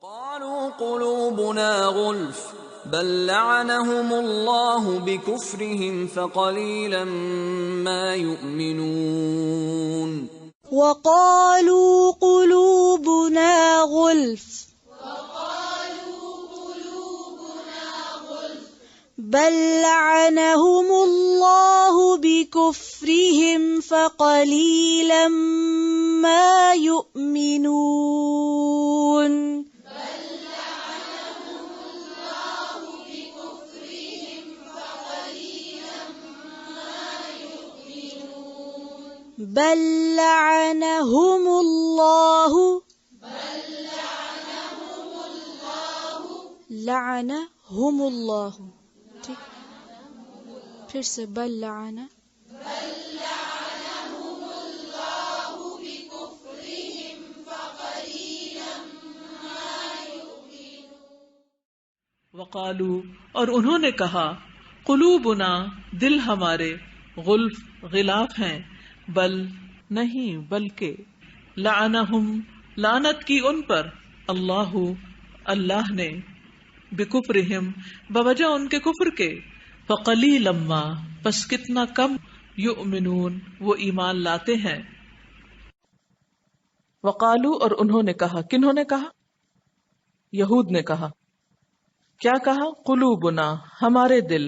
وقالوا قلوبنا غلف بل لعنهم الله بكفرهم فقليلا ما يؤمنون وقالوا قلوبنا غلف بل لعنهم الله بكفرهم فقليلا ما يؤمنون بل لعنهم الله لعنهم الله ٹھیک پھر سے بل لعن وقالو اور انہوں نے کہا قلوبنا دل ہمارے غلف غلاف ہیں بل نہیں بلکہ لعنہم لعنت کی ان پر اللہ نے بکفرہم بوجہ ان کے کفر کے فقلیلا ما پس کتنا کم یؤمنون وہ ایمان لاتے ہیں. وقالو اور انہوں نے کہا کنہوں نے کہا؟ یہود نے کہا. کیا کہا؟ قلوبنا ہمارے دل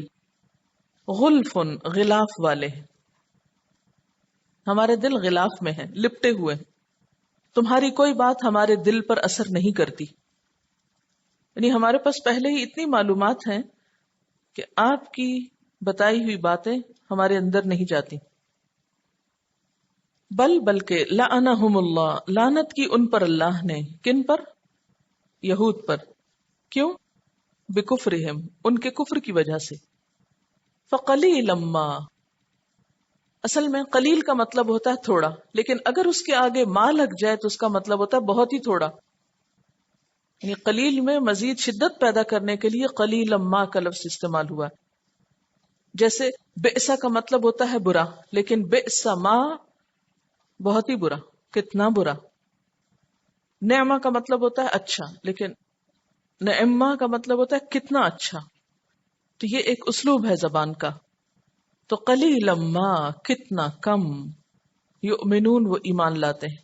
غلفن غلاف والے ہمارے دل غلاف میں ہیں لپٹے ہوئے ہیں تمہاری کوئی بات ہمارے دل پر اثر نہیں کرتی. یعنی ہمارے پاس پہلے ہی اتنی معلومات ہیں کہ آپ کی بتائی ہوئی باتیں ہمارے اندر نہیں جاتی. بلکہ لعنہم اللہ لعنت کی ان پر اللہ نے. کن پر؟ یہود پر. کیوں؟ بکفرہم ان کے کفر کی وجہ سے. فقلیلا ما اصل میں قلیل کا مطلب ہوتا ہے تھوڑا، لیکن اگر اس کے آگے ما لگ جائے تو اس کا مطلب ہوتا ہے بہت ہی تھوڑا. یعنی قلیل میں مزید شدت پیدا کرنے کے لیے قلیلا ما کا لفظ استعمال ہوا. جیسے بئس کا مطلب ہوتا ہے برا، لیکن بئس ما بہت ہی برا، کتنا برا. نعمہ کا مطلب ہوتا ہے اچھا، لیکن نعمہ کا مطلب ہوتا ہے کتنا اچھا. تو یہ ایک اسلوب ہے زبان کا. تو قلیلا ما کتنا کم یؤمنون وہ ایمان لاتے ہیں.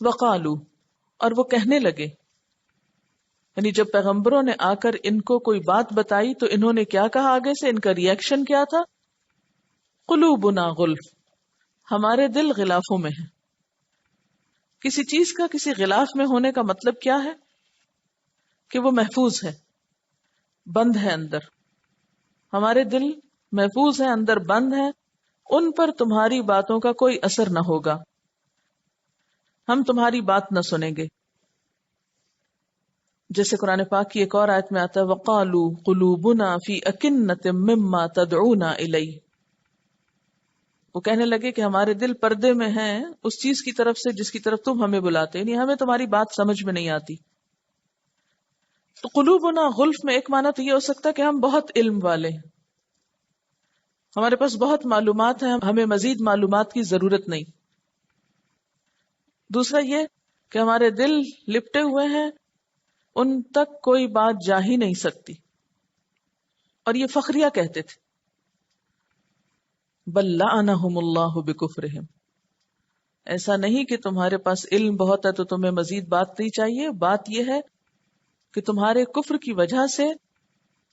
وقالو اور وہ کہنے لگے، یعنی جب پیغمبروں نے آ کر ان کو کوئی بات بتائی تو انہوں نے کیا کہا؟ آگے سے ان کا ریئیکشن کیا تھا؟ قلوبنا غلف ہمارے دل غلافوں میں ہیں. کسی چیز کا کسی غلاف میں ہونے کا مطلب کیا ہے؟ کہ وہ محفوظ ہے، بند ہے اندر. ہمارے دل محفوظ ہے، اندر بند ہے، ان پر تمہاری باتوں کا کوئی اثر نہ ہوگا، ہم تمہاری بات نہ سنیں گے. جیسے قرآن پاک کی ایک اور آیت میں آتا ہے وَقَالُوا قُلُوبُنَا فِي أَكِنَّةٍ مِّمَّا تَدْعُونَا إِلَيْهِ. وہ کہنے لگے کہ ہمارے دل پردے میں ہیں اس چیز کی طرف سے جس کی طرف تم ہمیں بلاتے، یعنی ہمیں تمہاری بات سمجھ میں نہیں آتی. تو قلوبنا غلف میں ایک معنی تو یہ ہو سکتا ہے کہ ہم بہت علم والے ہیں، ہمارے پاس بہت معلومات ہیں، ہمیں مزید معلومات کی ضرورت نہیں. دوسرا یہ کہ ہمارے دل لپٹے ہوئے ہیں، ان تک کوئی بات جا ہی نہیں سکتی. اور یہ فخریہ کہتے تھے. بل لعنہم اللہ بکفرہم ایسا نہیں کہ تمہارے پاس علم بہت ہے تو تمہیں مزید بات نہیں چاہیے. بات یہ ہے کہ تمہارے کفر کی وجہ سے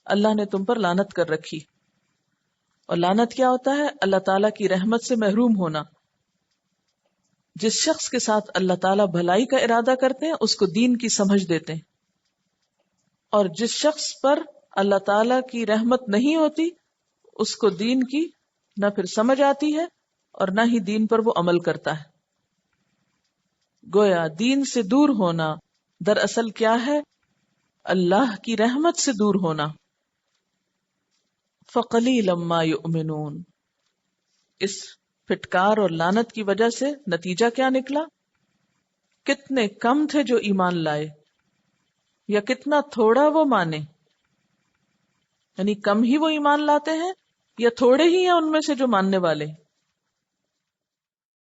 اللہ نے تم پر لعنت کر رکھی. اور لعنت کیا ہوتا ہے؟ اللہ تعالیٰ کی رحمت سے محروم ہونا. جس شخص کے ساتھ اللہ تعالیٰ بھلائی کا ارادہ کرتے ہیں اس کو دین کی سمجھ دیتے ہیں، اور جس شخص پر اللہ تعالیٰ کی رحمت نہیں ہوتی اس کو دین کی نہ پھر سمجھ آتی ہے اور نہ ہی دین پر وہ عمل کرتا ہے. گویا دین سے دور ہونا دراصل کیا ہے؟ اللہ کی رحمت سے دور ہونا. فقلیلا ما یؤمنون اس پھٹکار اور لعنت کی وجہ سے نتیجہ کیا نکلا؟ کتنے کم تھے جو ایمان لائے، یا کتنا تھوڑا وہ مانے. یعنی کم ہی وہ ایمان لاتے ہیں یا تھوڑے ہی ہیں ان میں سے جو ماننے والے.